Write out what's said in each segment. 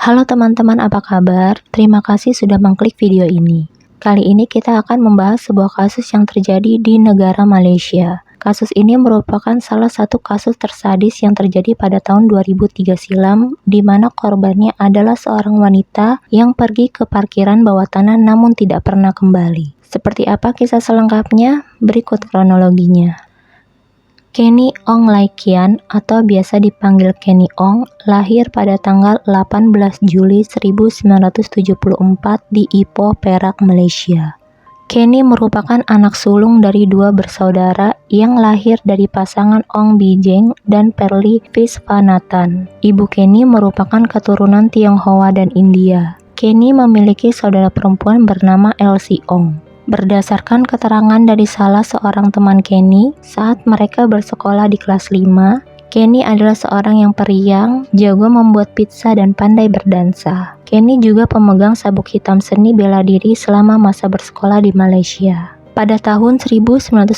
Halo teman-teman, apa kabar? Terima kasih sudah mengklik video ini. Kali ini kita akan membahas sebuah kasus yang terjadi di negara Malaysia. Kasus ini merupakan salah satu kasus tersadis yang terjadi pada tahun 2003 silam, di mana korbannya adalah seorang wanita yang pergi ke parkiran bawah tanah namun tidak pernah kembali. Seperti apa kisah selengkapnya? Berikut kronologinya. Kenny Ong Lai Kian atau biasa dipanggil Kenny Ong lahir pada tanggal 18 Juli 1974 di Ipoh, Perak, Malaysia. Kenny merupakan anak sulung dari dua bersaudara yang lahir dari pasangan Ong Bijeng dan Perli Visvanathan. Ibu Kenny merupakan keturunan Tionghoa dan India. Kenny memiliki saudara perempuan bernama Elsie Ong. Berdasarkan keterangan dari salah seorang teman Kenny saat mereka bersekolah di kelas 5, Kenny adalah seorang yang periang, jago membuat pizza dan pandai berdansa. Kenny juga pemegang sabuk hitam seni bela diri selama masa bersekolah di Malaysia. Pada tahun 1995,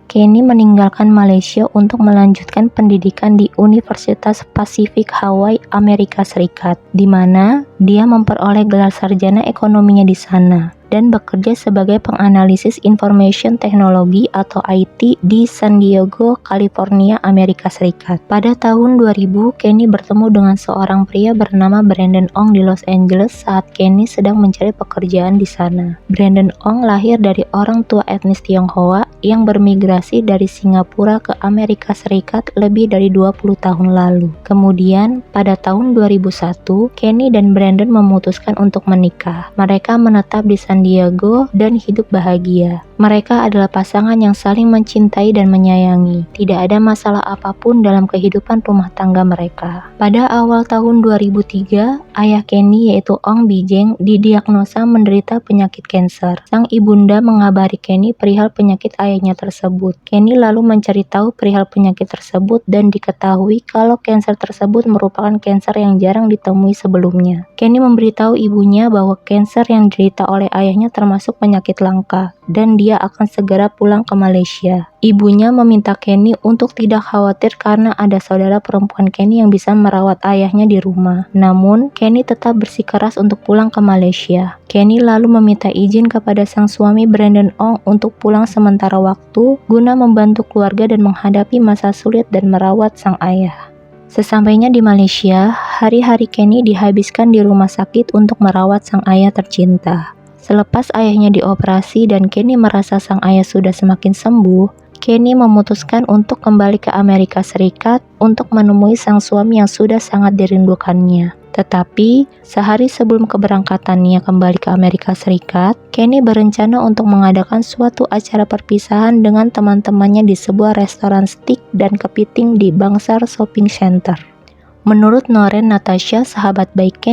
Kenny meninggalkan Malaysia untuk melanjutkan pendidikan di Universitas Pasifik Hawaii, Amerika Serikat, di mana dia memperoleh gelar sarjana ekonominya di sana dan bekerja sebagai penganalisis information technology atau IT di San Diego, California, Amerika Serikat. Pada tahun 2000, Kenny bertemu dengan seorang pria bernama Brandon Ong di Los Angeles saat Kenny sedang mencari pekerjaan di sana. Brandon Ong lahir dari orang tua etnis Tionghoa yang bermigrasi dari Singapura ke Amerika Serikat lebih dari 20 tahun lalu. Kemudian, pada tahun 2001, Kenny dan Brandon memutuskan untuk menikah. Mereka menetap di San Diego dan hidup bahagia. Mereka adalah pasangan yang saling mencintai dan menyayangi. Tidak ada masalah apapun dalam kehidupan rumah tangga mereka. Pada awal tahun 2003, ayah Kenny yaitu Ong Bijeng didiagnosa menderita penyakit kanker. Sang ibunda mengabari Kenny perihal penyakit ayahnya tersebut. Kenny lalu mencari tahu perihal penyakit tersebut dan diketahui kalau kanker tersebut merupakan kanker yang jarang ditemui sebelumnya. Kenny memberitahu ibunya bahwa kanker yang diderita oleh ayahnya termasuk penyakit langka dan dia akan segera pulang ke Malaysia. Ibunya meminta Kenny untuk tidak khawatir karena ada saudara perempuan Kenny yang bisa merawat ayahnya di rumah. Namun, Kenny tetap bersikeras untuk pulang ke Malaysia. Kenny lalu meminta izin kepada sang suami Brandon Ong untuk pulang sementara waktu guna membantu keluarga dan menghadapi masa sulit dan merawat sang ayah. Sesampainya di Malaysia, hari-hari Kenny dihabiskan di rumah sakit untuk merawat sang ayah tercinta. Selepas ayahnya dioperasi dan Kenny merasa sang ayah sudah semakin sembuh, Kenny memutuskan untuk kembali ke Amerika Serikat untuk menemui sang suami yang sudah sangat dirindukannya. Tetapi, sehari sebelum keberangkatannya kembali ke Amerika Serikat, Kenny berencana untuk mengadakan suatu acara perpisahan dengan teman-temannya di sebuah restoran steak dan kepiting di Bangsar Shopping Center. Menurut Noren Natasha, sahabat baik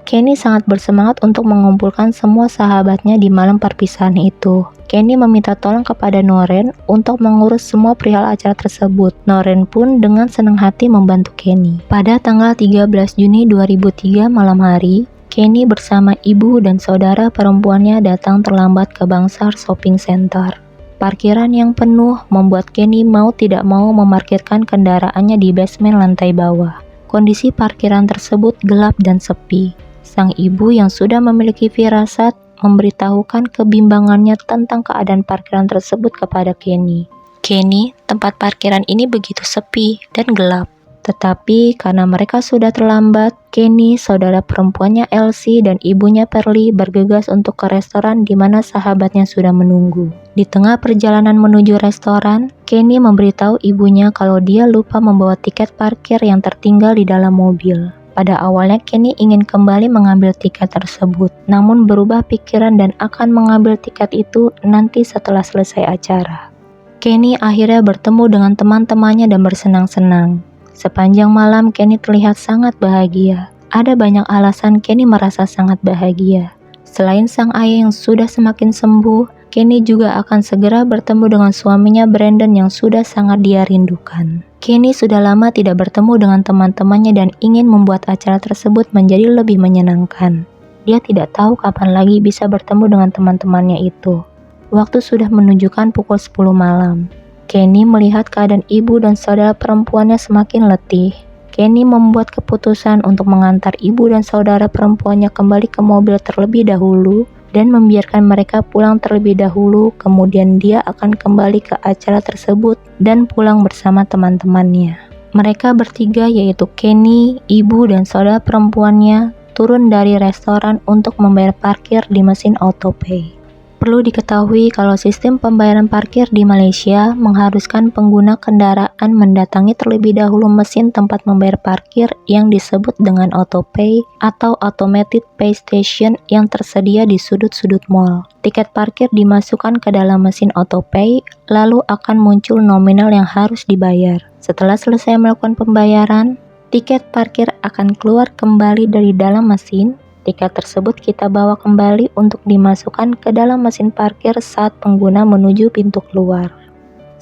Kenny sangat bersemangat untuk mengumpulkan semua sahabatnya di malam perpisahan itu. Kenny meminta tolong kepada Noren untuk mengurus semua perihal acara tersebut. Noren pun dengan senang hati membantu Kenny. Pada tanggal 13 Juni 2003 malam hari, Kenny bersama ibu dan saudara perempuannya datang terlambat ke Bangsar Shopping Center. Parkiran yang penuh membuat Kenny mau tidak mau memarkirkan kendaraannya di basement lantai bawah. Kondisi parkiran tersebut gelap dan sepi. Sang ibu yang sudah memiliki firasat memberitahukan kebimbangannya tentang keadaan parkiran tersebut kepada Kenny. Kenny, tempat parkiran ini begitu sepi dan gelap. Tetapi karena mereka sudah terlambat, Kenny, saudara perempuannya Elsie dan ibunya Perli bergegas untuk ke restoran di mana sahabatnya sudah menunggu. Di tengah perjalanan menuju restoran, Kenny memberitahu ibunya kalau dia lupa membawa tiket parkir yang tertinggal di dalam mobil. Pada awalnya Kenny ingin kembali mengambil tiket tersebut, namun berubah pikiran dan akan mengambil tiket itu nanti setelah selesai acara. Kenny akhirnya bertemu dengan teman-temannya dan bersenang-senang. Sepanjang malam Kenny terlihat sangat bahagia. Ada banyak alasan Kenny merasa sangat bahagia. Selain sang ayah yang sudah semakin sembuh, Kenny juga akan segera bertemu dengan suaminya Brandon yang sudah sangat dia rindukan. Kenny sudah lama tidak bertemu dengan teman-temannya dan ingin membuat acara tersebut menjadi lebih menyenangkan. Dia tidak tahu kapan lagi bisa bertemu dengan teman-temannya itu. Waktu sudah menunjukkan pukul 10 malam. Kenny melihat keadaan ibu dan saudara perempuannya semakin letih. Kenny membuat keputusan untuk mengantar ibu dan saudara perempuannya kembali ke mobil terlebih dahulu dan membiarkan mereka pulang terlebih dahulu. Kemudian dia akan kembali ke acara tersebut dan pulang bersama teman-temannya. Mereka bertiga, yaitu Kenny, ibu dan saudara perempuannya, turun dari restoran untuk membayar parkir di mesin autopay. Perlu diketahui kalau sistem pembayaran parkir di Malaysia mengharuskan pengguna kendaraan mendatangi terlebih dahulu mesin tempat membayar parkir yang disebut dengan autopay atau automated pay station yang tersedia di sudut-sudut mall. Tiket parkir dimasukkan ke dalam mesin autopay, lalu akan muncul nominal yang harus dibayar. Setelah selesai melakukan pembayaran, tiket parkir akan keluar kembali dari dalam mesin. Tiket tersebut kita bawa kembali untuk dimasukkan ke dalam mesin parkir saat pengguna menuju pintu keluar.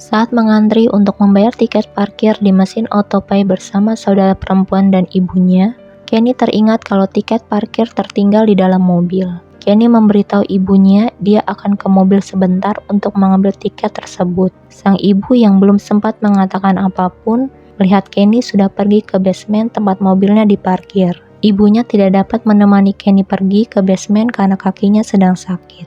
Saat mengantri untuk membayar tiket parkir di mesin autopay bersama saudara perempuan dan ibunya, Kenny teringat kalau tiket parkir tertinggal di dalam mobil. Kenny memberitahu ibunya dia akan ke mobil sebentar untuk mengambil tiket tersebut. Sang ibu yang belum sempat mengatakan apapun, melihat Kenny sudah pergi ke basement tempat mobilnya diparkir. Ibunya tidak dapat menemani Kenny pergi ke basement karena kakinya sedang sakit.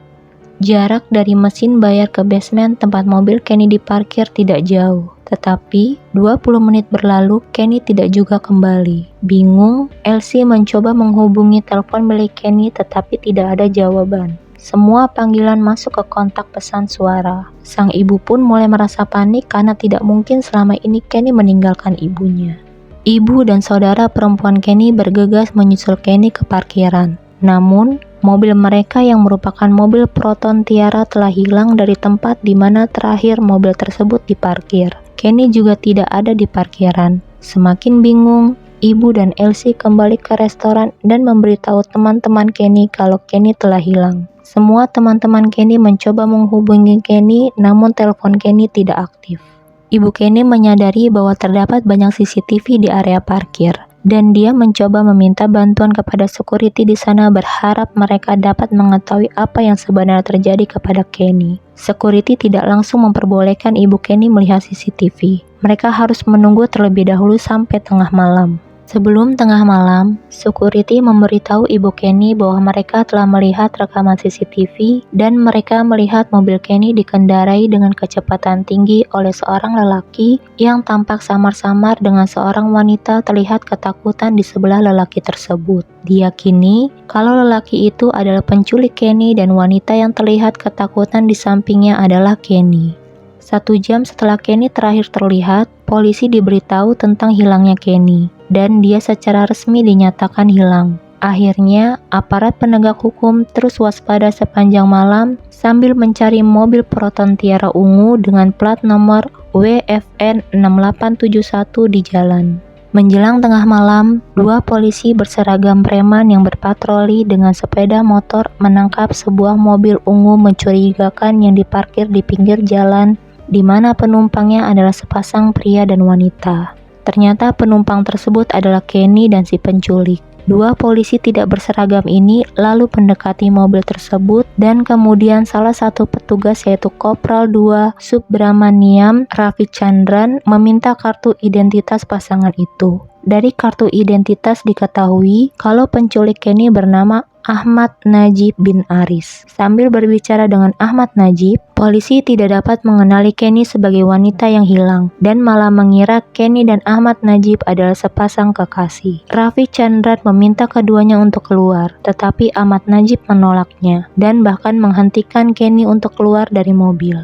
Jarak dari mesin bayar ke basement tempat mobil Kenny diparkir tidak jauh. Tetapi 20 menit berlalu, Kenny tidak juga kembali. Bingung, Elsie mencoba menghubungi telepon milik Kenny tetapi tidak ada jawaban. Semua panggilan masuk ke kontak pesan suara. Sang ibu pun mulai merasa panik karena tidak mungkin selama ini Kenny meninggalkan ibunya. Ibu dan saudara perempuan Kenny bergegas menyusul Kenny ke parkiran. Namun, mobil mereka yang merupakan mobil Proton Tiara telah hilang dari tempat di mana terakhir mobil tersebut diparkir. Kenny juga tidak ada di parkiran. Semakin bingung, ibu dan Elsie kembali ke restoran dan memberitahu teman-teman Kenny kalau Kenny telah hilang. Semua teman-teman Kenny mencoba menghubungi Kenny, namun telepon Kenny tidak aktif. Ibu Kenny menyadari bahwa terdapat banyak CCTV di area parkir, dan dia mencoba meminta bantuan kepada security di sana berharap mereka dapat mengetahui apa yang sebenarnya terjadi kepada Kenny. Security tidak langsung memperbolehkan ibu Kenny melihat CCTV. Mereka harus menunggu terlebih dahulu sampai tengah malam. Sebelum tengah malam, security memberitahu ibu Kenny bahwa mereka telah melihat rekaman CCTV dan mereka melihat mobil Kenny dikendarai dengan kecepatan tinggi oleh seorang lelaki yang tampak samar-samar dengan seorang wanita terlihat ketakutan di sebelah lelaki tersebut. Diyakini kalau lelaki itu adalah penculik Kenny dan wanita yang terlihat ketakutan di sampingnya adalah Kenny. 1 jam setelah Kenny terakhir terlihat, polisi diberitahu tentang hilangnya Kenny, dan dia secara resmi dinyatakan hilang. Akhirnya, aparat penegak hukum terus waspada sepanjang malam sambil mencari mobil Proton Tiara ungu dengan plat nomor WFN 6871 di jalan. Menjelang tengah malam, 2 polisi berseragam preman yang berpatroli dengan sepeda motor menangkap sebuah mobil ungu mencurigakan yang diparkir di pinggir jalan, di mana penumpangnya adalah sepasang pria dan wanita. Ternyata penumpang tersebut adalah Kenny dan si penculik. 2 polisi tidak berseragam ini lalu mendekati mobil tersebut dan kemudian salah satu petugas yaitu Kopral 2 Subramaniam Ravichandran meminta kartu identitas pasangan itu. Dari kartu identitas diketahui kalau penculik Kenny bernama Ahmad Najib bin Aris. Sambil berbicara dengan Ahmad Najib, polisi tidak dapat mengenali Kenny sebagai wanita yang hilang dan malah mengira Kenny dan Ahmad Najib adalah sepasang kekasih. Ravichandran meminta keduanya untuk keluar, tetapi Ahmad Najib menolaknya dan bahkan menghentikan Kenny untuk keluar dari mobil.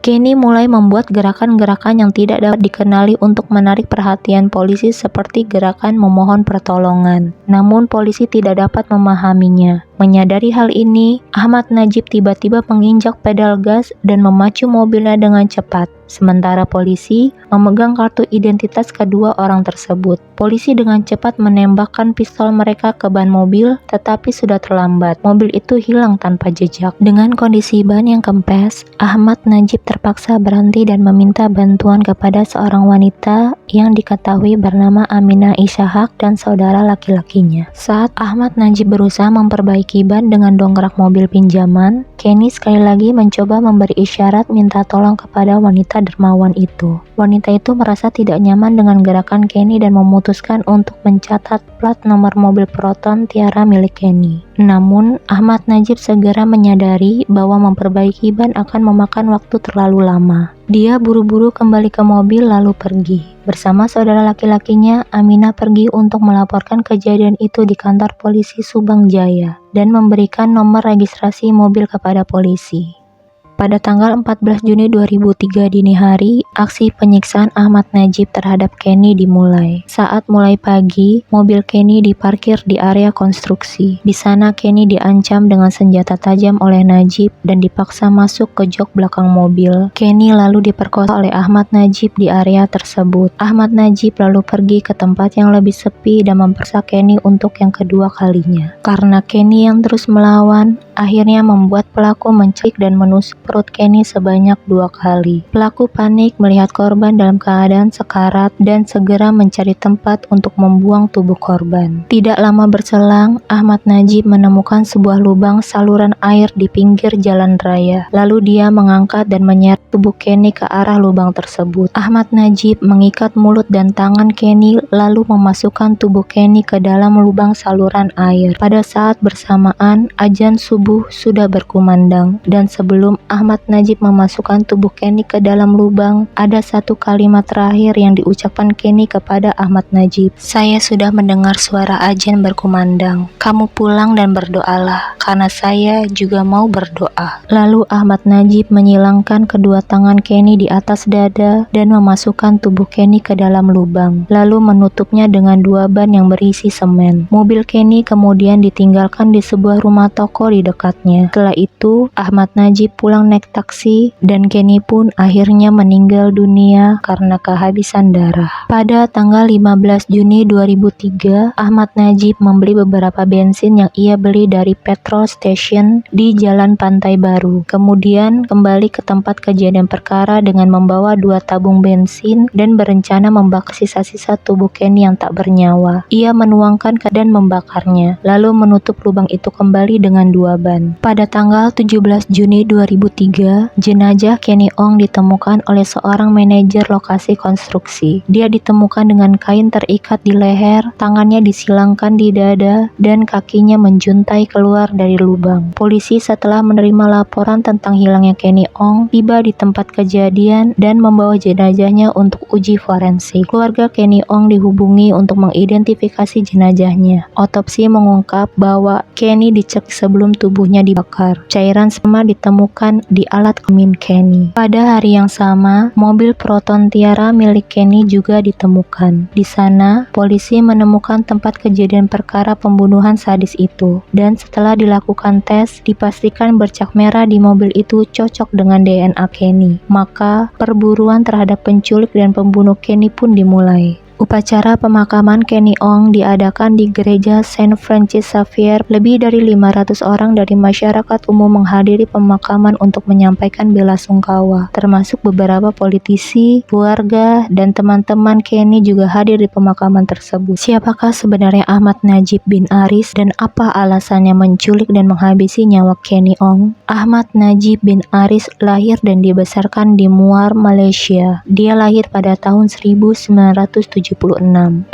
Kenny mulai membuat gerakan-gerakan yang tidak dapat dikenali untuk menarik perhatian polisi seperti gerakan memohon pertolongan. Namun polisi tidak dapat memahaminya. Menyadari hal ini, Ahmad Najib tiba-tiba menginjak pedal gas dan memacu mobilnya dengan cepat. Sementara polisi memegang kartu identitas kedua orang tersebut. Polisi dengan cepat menembakkan pistol mereka ke ban mobil, tetapi sudah terlambat. Mobil itu hilang tanpa jejak. Dengan kondisi ban yang kempes, Ahmad Najib terpaksa berhenti dan meminta bantuan kepada seorang wanita yang diketahui bernama Aminah Ishahak dan saudara laki-lakinya. Saat Ahmad Najib berusaha memperbaiki memperbaiki ban dengan dongkrak mobil pinjaman, Kenny sekali lagi mencoba memberi isyarat minta tolong kepada wanita dermawan itu. Wanita itu merasa tidak nyaman dengan gerakan Kenny dan memutuskan untuk mencatat plat nomor mobil Proton Tiara milik Kenny. Namun, Ahmad Najib segera menyadari bahwa memperbaiki ban akan memakan waktu terlalu lama. Dia buru-buru kembali ke mobil lalu pergi. Bersama saudara laki-lakinya, Aminah pergi untuk melaporkan kejadian itu di kantor polisi Subang Jaya dan memberikan nomor registrasi mobil kepada polisi. Pada tanggal 14 Juni 2003 dini hari, aksi penyiksaan Ahmad Najib terhadap Kenny dimulai. Saat mulai pagi, mobil Kenny diparkir di area konstruksi. Di sana Kenny diancam dengan senjata tajam oleh Najib dan dipaksa masuk ke jok belakang mobil. Kenny lalu diperkosa oleh Ahmad Najib di area tersebut. Ahmad Najib lalu pergi ke tempat yang lebih sepi dan memeriksa Kenny untuk yang kedua kalinya. Karena Kenny yang terus melawan, akhirnya membuat pelaku mencekik dan menusuk perut Kenny sebanyak 2 kali. Pelaku panik melihat korban dalam keadaan sekarat dan segera mencari tempat untuk membuang tubuh korban. Tidak lama berselang, Ahmad Najib menemukan sebuah lubang saluran air di pinggir jalan raya. Lalu dia mengangkat dan menyeret tubuh Kenny ke arah lubang tersebut. Ahmad Najib mengikat mulut dan tangan Kenny lalu memasukkan tubuh Kenny ke dalam lubang saluran air. Pada saat bersamaan, azan subuh sudah berkumandang dan sebelum Ahmad Najib memasukkan tubuh Kenny ke dalam lubang, ada satu kalimat terakhir yang diucapkan Kenny kepada Ahmad Najib. "Saya sudah mendengar suara azan berkumandang. Kamu pulang dan berdoalah, karena saya juga mau berdoa." Lalu Ahmad Najib menyilangkan kedua tangan Kenny di atas dada dan memasukkan tubuh Kenny ke dalam lubang, lalu menutupnya dengan 2 ban yang berisi semen. Mobil Kenny kemudian ditinggalkan di sebuah rumah toko di dekatnya. Setelah itu, Ahmad Najib pulang naik taksi dan Kenny pun akhirnya meninggal dunia karena kehabisan darah. Pada tanggal 15 Juni 2003, Ahmad Najib membeli beberapa bensin yang ia beli dari petrol station di Jalan Pantai Baru. Kemudian kembali ke tempat kejadian perkara dengan membawa 2 tabung bensin dan berencana membakar sisa-sisa tubuh Kenny yang tak bernyawa. Ia menuangkan dan membakarnya, lalu menutup lubang itu kembali dengan 2 ban. Pada tanggal 17 Juni 2003, jenazah Kenny Ong ditemukan oleh seorang manajer lokasi konstruksi. Dia ditemukan dengan kain terikat di leher, tangannya disilangkan di dada, dan kakinya menjuntai keluar dari lubang. Polisi setelah menerima laporan tentang hilangnya Kenny Ong, tiba di tempat kejadian dan membawa jenazahnya untuk uji forensik. Keluarga Kenny Ong dihubungi untuk mengidentifikasi jenazahnya. Otopsi mengungkap bahwa Kenny dicekik sebelum tubuhnya dibakar. Cairan sperma ditemukan di alat kelamin Kenny. Pada hari yang sama, mobil Proton Tiara milik Kenny juga ditemukan. Di sana, polisi menemukan tempat kejadian perkara pembunuhan sadis itu, dan setelah dilakukan tes, dipastikan bercak merah di mobil itu cocok dengan DNA Kenny. Maka, perburuan terhadap penculik dan pembunuh Kenny pun dimulai. Upacara pemakaman Kenny Ong diadakan di gereja Saint Francis Xavier. Lebih dari 500 orang dari masyarakat umum menghadiri pemakaman untuk menyampaikan belasungkawa, termasuk beberapa politisi, keluarga, dan teman-teman Kenny juga hadir di pemakaman tersebut. Siapakah sebenarnya Ahmad Najib bin Aris dan apa alasannya menculik dan menghabisi nyawa Kenny Ong? Ahmad Najib bin Aris lahir dan dibesarkan di Muar, Malaysia. Dia lahir pada tahun 1976.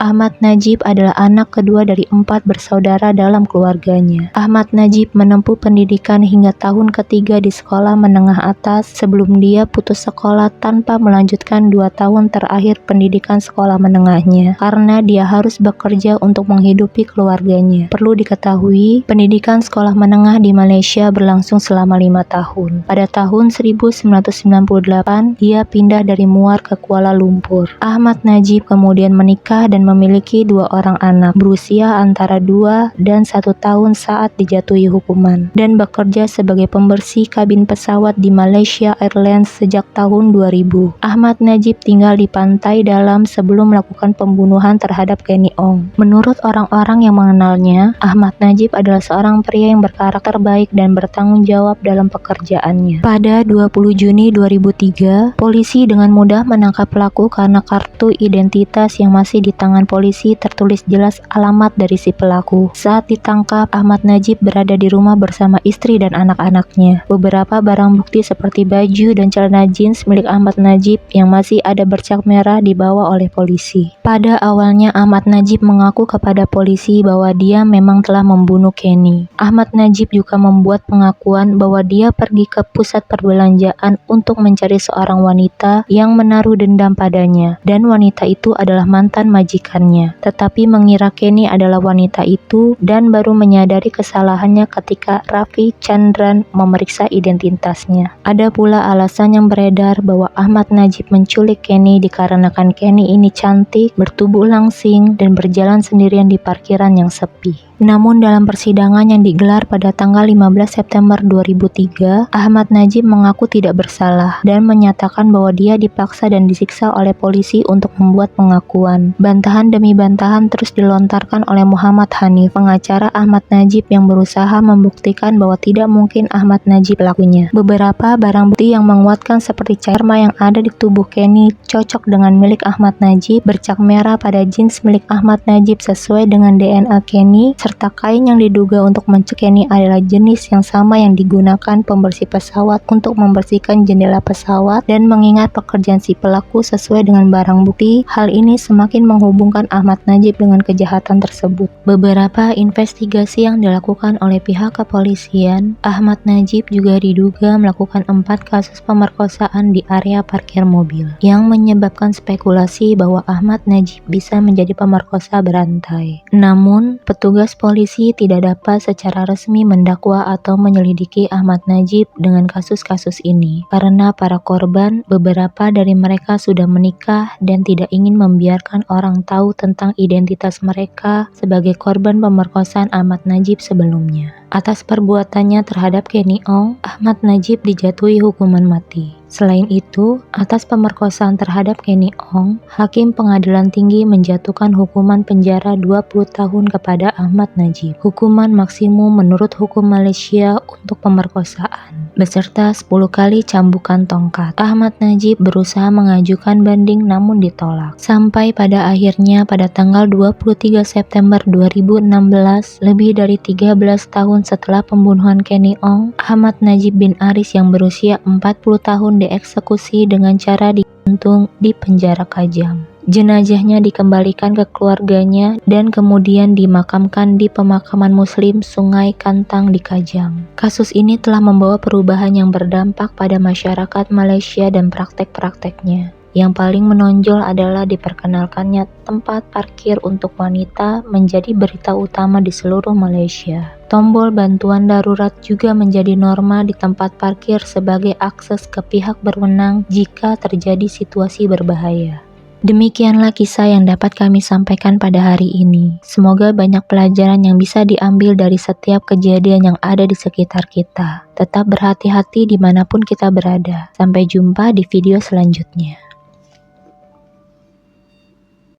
Ahmad Najib adalah anak kedua dari 4 bersaudara dalam keluarganya. Ahmad Najib menempuh pendidikan hingga tahun ketiga di sekolah menengah atas sebelum dia putus sekolah tanpa melanjutkan 2 tahun terakhir pendidikan sekolah menengahnya karena dia harus bekerja untuk menghidupi keluarganya. Perlu diketahui, pendidikan sekolah menengah di Malaysia berlangsung selama 5 tahun. Pada tahun 1998, dia pindah dari Muar ke Kuala Lumpur. Ahmad Najib kemudian menikah dan memiliki 2 orang anak berusia antara 2 dan 1 tahun saat dijatuhi hukuman, dan bekerja sebagai pembersih kabin pesawat di Malaysia Airlines sejak tahun 2000. Ahmad Najib tinggal di Pantai Dalam sebelum melakukan pembunuhan terhadap Kenny Ong. Menurut orang-orang yang mengenalnya, Ahmad Najib adalah seorang pria yang berkarakter baik dan bertanggung jawab dalam pekerjaannya. Pada 20 Juni 2003, polisi dengan mudah menangkap pelaku karena kartu identitas berkas yang masih di tangan polisi tertulis jelas alamat dari si pelaku. Saat ditangkap, Ahmad Najib berada di rumah bersama istri dan anak-anaknya. Beberapa barang bukti seperti baju dan celana jeans milik Ahmad Najib yang masih ada bercak merah dibawa oleh polisi. Pada awalnya Ahmad Najib mengaku kepada polisi bahwa dia memang telah membunuh Kenny. Ahmad Najib juga membuat pengakuan bahwa dia pergi ke pusat perbelanjaan untuk mencari seorang wanita yang menaruh dendam padanya, dan wanita itu adalah mantan majikannya. Tetapi mengira Kenny adalah wanita itu dan baru menyadari kesalahannya ketika Raffi Chandran memeriksa identitasnya. Ada pula alasan yang beredar bahwa Ahmad Najib menculik Kenny dikarenakan Kenny ini cantik, bertubuh langsing, dan berjalan sendirian di parkiran yang sepi. Namun dalam persidangan yang digelar pada tanggal 15 September 2003, Ahmad Najib mengaku tidak bersalah dan menyatakan bahwa dia dipaksa dan disiksa oleh polisi untuk membuat pengakuan. Bantahan demi bantahan terus dilontarkan oleh Muhammad Hanif, pengacara Ahmad Najib yang berusaha membuktikan bahwa tidak mungkin Ahmad Najib pelakunya. Beberapa barang bukti yang menguatkan seperti sperma yang ada di tubuh Kenny cocok dengan milik Ahmad Najib, bercak merah pada jeans milik Ahmad Najib sesuai dengan DNA Kenny, serta kain yang diduga untuk mencek Kenny adalah jenis yang sama yang digunakan pembersih pesawat untuk membersihkan jendela pesawat. Dan mengingat pekerjaan si pelaku sesuai dengan barang bukti, hal ini semakin menghubungkan Ahmad Najib dengan kejahatan tersebut. Beberapa investigasi yang dilakukan oleh pihak kepolisian, Ahmad Najib juga diduga melakukan 4 kasus pemerkosaan di area parkir mobil, yang menyebabkan spekulasi bahwa Ahmad Najib bisa menjadi pemerkosa berantai. Namun, petugas polisi tidak dapat secara resmi mendakwa atau menyelidiki Ahmad Najib dengan kasus-kasus ini, karena para korban, beberapa dari mereka sudah menikah dan tidak ingin membiarkan orang tahu tentang identitas mereka sebagai korban pemerkosaan Ahmad Najib sebelumnya. Atas perbuatannya terhadap Kenny Ong, Ahmad Najib dijatuhi hukuman mati. Selain itu, atas pemerkosaan terhadap Kenny Ong, Hakim Pengadilan Tinggi menjatuhkan hukuman penjara 20 tahun kepada Ahmad Najib. Hukuman maksimum menurut hukum Malaysia untuk pemerkosaan, beserta 10 kali cambukan tongkat. Ahmad Najib berusaha mengajukan banding namun ditolak. Sampai pada akhirnya pada tanggal 23 September 2016, lebih dari 13 tahun setelah pembunuhan Kenny Ong, Ahmad Najib bin Aris yang berusia 40 tahun dieksekusi dengan cara digantung di penjara Kajang. Jenazahnya dikembalikan ke keluarganya dan kemudian dimakamkan di pemakaman Muslim Sungai Kantang di Kajang. Kasus ini telah membawa perubahan yang berdampak pada masyarakat Malaysia dan praktek-prakteknya. Yang paling menonjol adalah diperkenalkannya tempat parkir untuk wanita menjadi berita utama di seluruh Malaysia. Tombol bantuan darurat juga menjadi norma di tempat parkir sebagai akses ke pihak berwenang jika terjadi situasi berbahaya. Demikianlah kisah yang dapat kami sampaikan pada hari ini. Semoga banyak pelajaran yang bisa diambil dari setiap kejadian yang ada di sekitar kita. Tetap berhati-hati dimanapun kita berada. Sampai jumpa di video selanjutnya.